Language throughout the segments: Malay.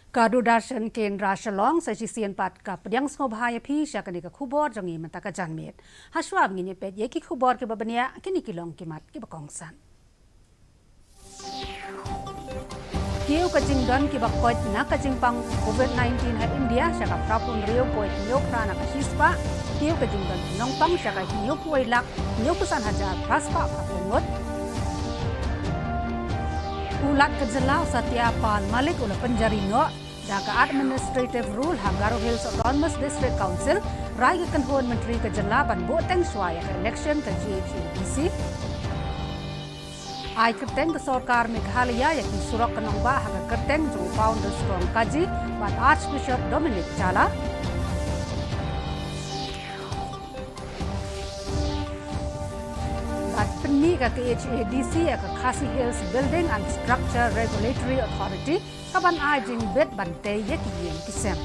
Kadudarshan Kendra Shillong sa Shisian Pat ka Padiang Snobhaya Pi siya kanika kubor jangi mataka janmet. Haswab ngini pet yeki kubor ke babania kini kilong kimat ke bakongsan. Kiu kajing don ki bakot na kajing pang COVID-19 ha India siya ka prapun rio poit nyok rana ka hispa. Kiu kajing don nong pang siya ka nyok puilak nyok kusan hajar praspa prapungot. Ulat kejelau Satya Pal Malik ula penjaringo daga administrative rule Hangaro Hills Autonomous District Council rai ke kanhuan menteri kejela ban bo teng swaya ke election ke GHDC ai kerteng ke sarkar Meghalaya yaki surok kenongba haga kerteng jo founder strong kaji ban Archbishop Dominic Chala Penni ka HADC ka Khasi Hills Building and Structure Regulatory Authority kaban ajing bet bante yeki yen kisem.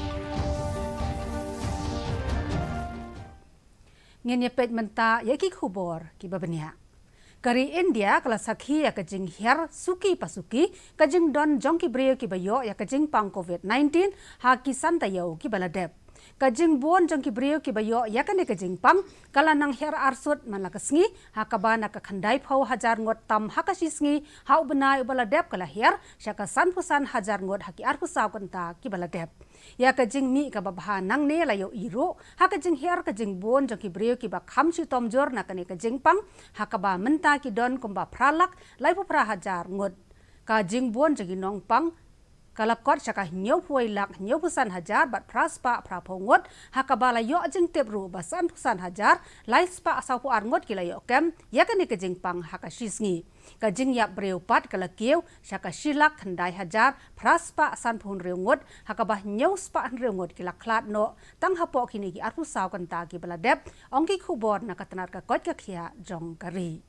Ngenya pet menta yeki khubor ki babania. Kari India kala sakhi ya kajing her suki pasuki kajing don jongki breo ki bayo ya kajing pang COVID-19 ha ki santayo ki baladep. Kajing bon jang ki brio ki bayo yakane kajing pang kala nang her arsut manakasngi hakabana ka khandai phau hajar ngot tam hakasisngi hau benai baladep kala her syaka sanpusan hajar ngot haki arpusaw kanta ki baladep ya kajing mi ka babha nang ne layo iro hakajing her kajing bon jang ki brio ki ba kham si tomjor nakane kajing pang hakaba menta ki don kumba pralak laipu pra hajar ngot kajing bon jagi nong pang kalakot syaka nyau puilak nyau pusan hajar bat praspa prapongot hakabala yo jing tebru basan pusan hajar laispa asaupu arngot kilayo kem yakani kejing pang hakashisngi kajing yap breupat kalakieu syaka shilak handai hajar praspa asan pun reungot hakabah nyau spa reungot kilaklat no tang hapo kini ki arpusaw kanta ki baladep ongki khubor nakatanar ka kot kakhia jong kari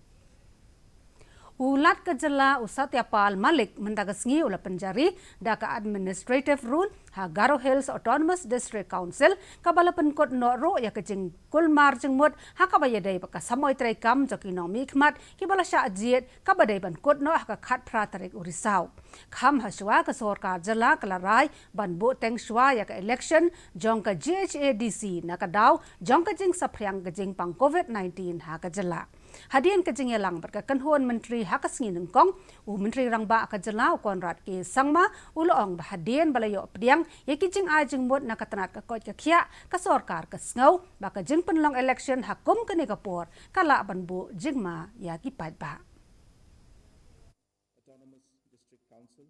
Ulat kejela Satya Pal Malik mendagasngi ula penjari daka administrative rule Hangaro Hills Autonomous District Council kabala penkot no ro ya kejing kulmar jengmut hakabaya dai baka samoy trai kam joki no mikmat kibala sya ajiet kabadai penkot no haka khat pratarik urisau kham haswa ka sarkar jela kalarai ban bo teng shwa ya ka election jong ka GHADC nakadaw jong ka jing sapryang kejing pang COVID-19 haka jela Hadian kejing yalang berkakanhuan menteri hakasngi nengkong menteri rangba kajelau konrad ke sangma uloong bahadian balayo pediang yakijing ajing mut nakatanat ka kot kakhia ka sarkar ka sngaw baka jing penlong election hakum ke negapor kala banbu jingma ya kipat ba Autonomous District Council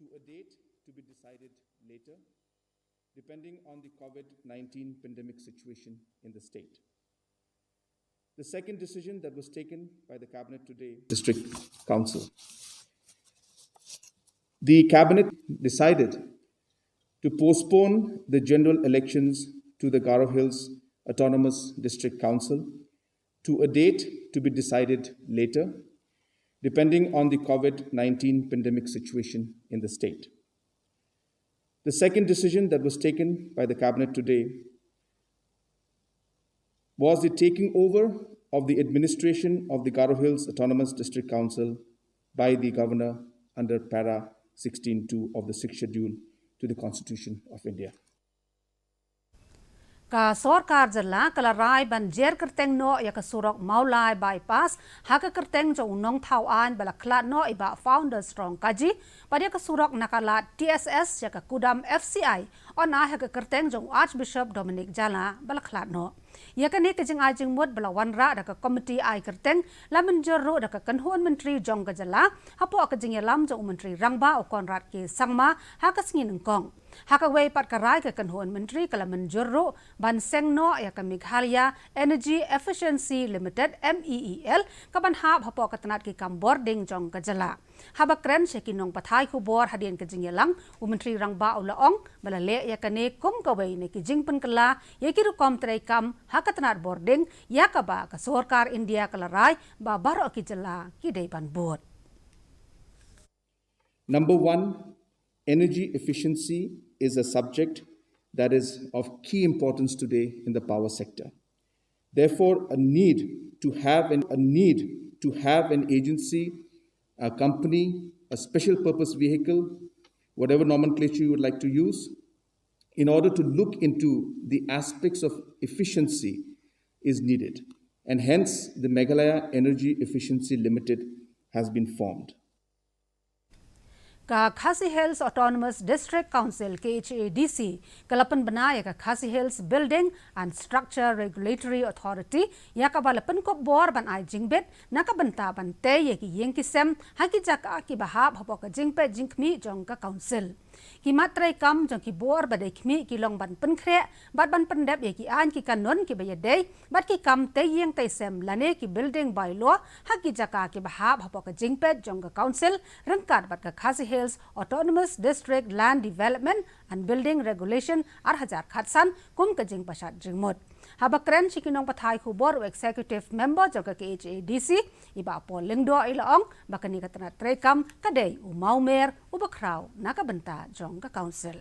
to a date to be decided later depending on the COVID-19 pandemic situation in the state. The second decision that was taken by the Cabinet today, District Council. The Cabinet decided to postpone the general elections to the Garo Hills Autonomous District Council to a date to be decided later, depending on the COVID-19 pandemic situation in the state. The second decision that was taken by the Cabinet today was the taking over of the administration of the Garo Hills Autonomous District Council by the Governor under Para 16.2 of the 6th Schedule to the Constitution of India. Ka sarkar jela kala rai ban jer kerteng no ya ka surok maulai bypass haka kerteng jo unong thawan bala klat no iba founder strong kaji pada ka surok nakala TSS ya ka kudam FCI ona haka kerteng jo Archbishop Dominic Jala bala klat no ya ka ne kejing ajing mut bala wanra da ka committee ai kerteng lamen jorro da ka kanhuan menteri jong ka jela hapo ka jing lam jo menteri rangba o konrad ke sangma haka sngin ngkong Hakaway pat karay ka kanhuan menteri kala menjurro ban sengno ya ka Meghalaya Energy Efficiency Limited MEEL kaban hab hapo katanat ki kam boarding jong kajala habak kren sekinong pathay khubor hadian ka jingyalang u menteri rangba ulaong balale ya kane kum kaway ne ki jingpan kala ya ki rukom tray kam hakatanat boarding ya ka ba ka sarkar India kala rai ba baro ki jala ki day ban board. Number one, energy efficiency is a subject that is of key importance today in the power sector. Therefore, a need to have an agency, a company, a special purpose vehicle whatever nomenclature you would like to use, in order to look into the aspects of efficiency is needed. And hence, the Meghalaya Energy Efficiency Limited has been formed. Ka Khasi Hills Autonomous District Council KHADC kalapan banaya ka Khasi Hills Building and Structure Regulatory Authority ya ka balapan ko bor ban ai jingbet nakabanta ban te ye ki yeng ki sem haki jaka ki bahab hopo ka jingpe jingkmi jong ka council ki matrai kam jong ki bor badai khmi ki long ban pen khre bat ban pen dep ye ki an ki kanon ki bayadei bat ki kam te yeng te sem lane ki building by law haki jaka ki bahab hopo ka jingpe jong ka council rangkat bat ka Khasi Hills Autonomous District Land Development and Building Regulation Arhajar Khatsan kum ka jing pasat jingmot habakren sikinong pathai khubor executive member jong ka KHADC iba pol lengdo ilaong bakani katana trekam kadai umaumer ubakraw nakabenta jong ka council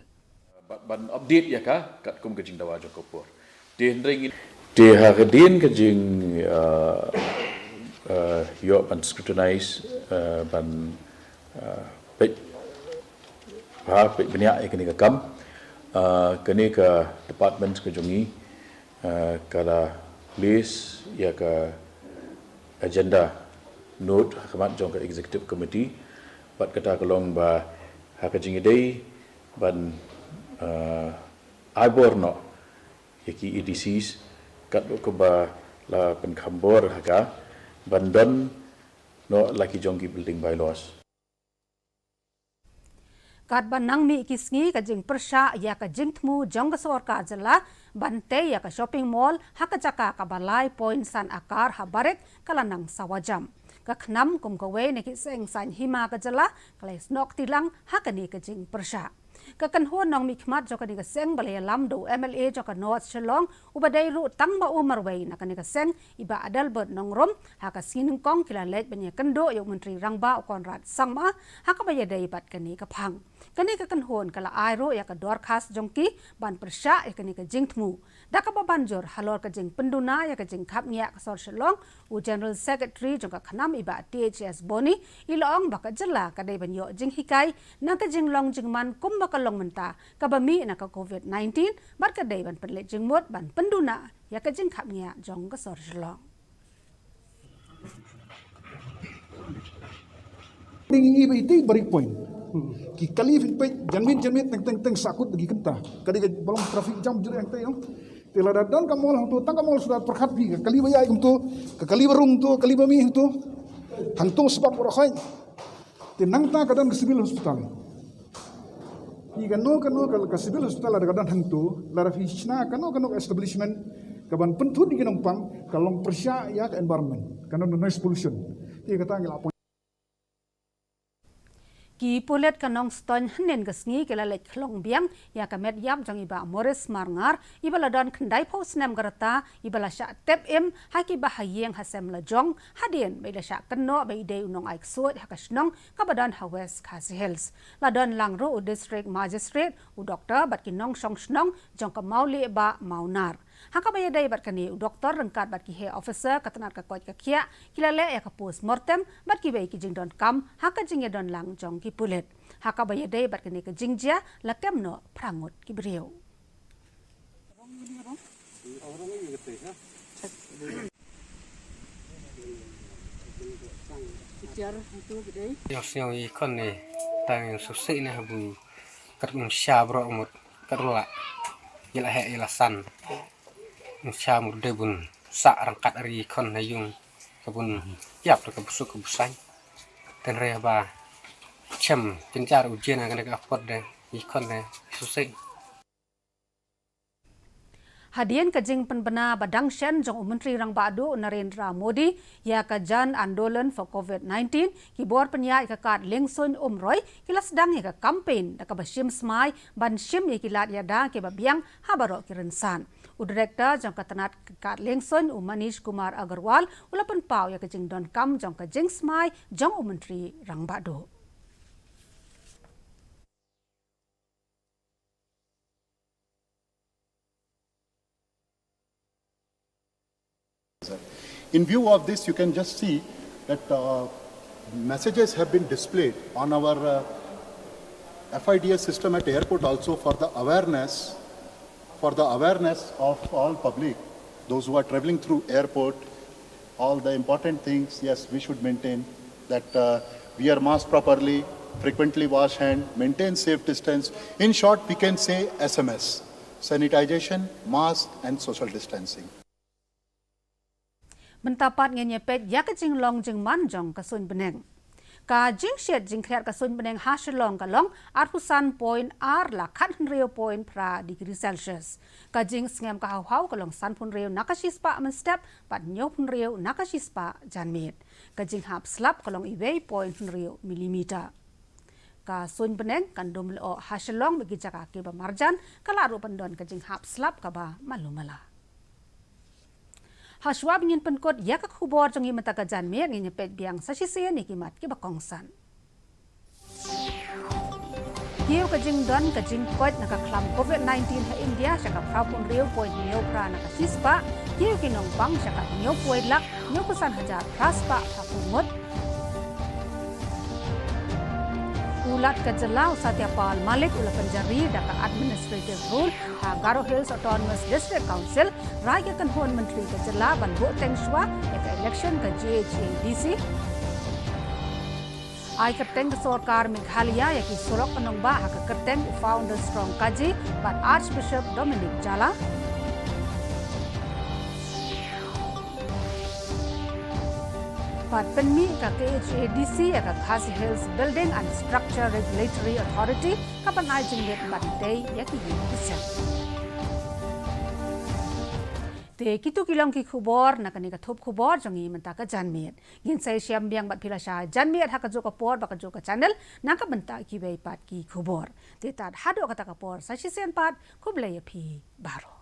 ban update ya ka kat kum ka jing dawa jong kopor den ring de hagedin ka jing yo ban scrutinize ban pek ha pek benya ikani ka kam kani ka department ka jongi kala list ya ka agenda note kamat jong ka executive committee bat kata kalong ba hakajing idei ban iborno yaki EDCs kat ko ba la pen khambor haka bandon no laki jong ki building bylaws kat banang mi kisngi ka jing persha ya ka jing thmu jong ka sarkar jala bante ya ka shopping mall hakachaka ka balai point san akar habarek kalanang sawajam ka khnam kum ka we ne ki seng san hima ka jala klai snok tilang hakani ka jing persha ka kan ho nong mi khmat jo ka ni ka seng balai lam do MLA jo ka North Shillong ubadai ru tang ma umar wei na ka ni ka seng iba adalbert nong rom ha ka sining kong kila lej banya kendo yo menteri rangba konrad sangma ha ka baya dai bat ka ni ka phang kani ka kan hon kala airo ya ka dorkhas jongki ban persha ya kani ka jingthmu da ka banjor halor ka jing penduna ya ka jing khapnya ka sor Shillong u general secretary jong ka khanam iba THS boni ilong ba ka jala ka dai banyo jing hikai na ka jing long jing man kum ba ka long menta ka bami na ka COVID-19 bat ka dai ban penle jing mot ban penduna ya ka jing khapnya jong ka sor Shillong Ini itu beri point. Ki kali fit janmin teng sakut bagi kenta. Kali balong trafik jam jure yang tayong. Tela dadan kamol hang tu tang kamol sudah perkhat bi kali bayai tu kali berung tu kali bami tu. Hang tu sebab ora khai. Tenang ta kadan ke civil hospital. Ki kano ke civil hospital ada kadan hang tu lara fisna kano establishment kaban pentu di Genompang kalong persya ya ke environment. Kano noise pollution. Ki kata ngila ki pulet kanong ston hanen gasngi kala lek khlong biang ya kamet yam jong iba Morris Marngar ibala don khandai phos nem garata ibala sha tep em haki ba hayeng hasem la jong hadien be la sha kanno be de unong aik sot hakasnong kabadan hawes Khasi Hills la don langro u district magistrate u doctor bat kinong song snong jong ka mauli ba maunar haka baya dai bat kani doktor rengkat bat ki he officer katanat ka koi ka khia kilale ya ka post mortem bat ki bai ki jing don kam haka jing don lang jong ki pulet haka baya dai bat kani ka jingja la kemno prangut ki breu yang ikon ni tang susik ni habu kerung syabro mut kerula ila he ila san Insya mudah bun sak rangkat ari kon hayung kebun yap ke busuk ke busai dan reba cem pencar ujian akan ke apot deh ikon deh susai Hadian kajing penbena badang shen jong Menteri Rang Badu Narendra Modi ya kajan andolan for COVID-19 kibor penya ikakat lengsun umroy kilas dang ya campaign da kabashim smai ban shim ya kilat ya da ke babiang habaro kirensan u director jong katanat kat lengsun Manish Kumar Agarwal ulapan pau ya kajing don kam jong kajing smai jong Menteri Rang Badu In view of this, you can just see that messages have been displayed on our FIDS system at airport also for the awareness of all public, those who are traveling through airport, all the important things, yes, we should maintain that wear mask properly, frequently wash hand, maintain safe distance. In short, we can say SMS, sanitization, mask and social distancing. Bentapat ngenya pet ya ka jing long jing man jong ka sun beneng. Ka jing shet jing khiat ka sun beneng ha Shillong ka long arpusan point r la khat rio point pra degree Celsius. Ka jing sngam ka hau ka long san pun rio nakashispa man step pat nyo pun rio nakashispa janmet. Ka jing hap slap ka long iwei point rio millimeter. Ka sun beneng kan dum lo ha Shillong bagi jaka ke ba marjan kala ru pandon ka jing hap slap ka ba malumala. Haswab ngin penkot ya ka khubor jong i mata ka janme ngin pet biang sa sisian ni kimat ki bakongsan. Kiu ka jing don ka jing kot na ka klam COVID-19 ha India sa ka prapun rio point nyo pra na ka sispa kiu kinong bang sa ka nyo point lak nyo kusan hajar praspa papungot. Ulat ka jalaw sa tiapal malik ula penjari daka administrative rule ha Garo Hills Autonomous District Council raya kan huan menteri ka jala ban bo teng shwa ya ka election ka GHADC ai kapten ka sarkar Meghalaya ya ki sorok anong ba ha ka kapten founder strong kaji but Archbishop Dominic Jala Pat penmi ka KHADC ka Khasi Hills Building and Structure Regulatory Authority kapan ai jinglet batay ya ki yisang. Te kitu kilong ki khubor na kani ka thop khubor jongi menta ka janmet. Gin sai siam biang bat philasha janmet ha ka jo ka por ba ka jo ka channel na ka benta ki bei pat ki khubor. Te tat hado ka ta ka por sa sisen pat khuble ya phi baro.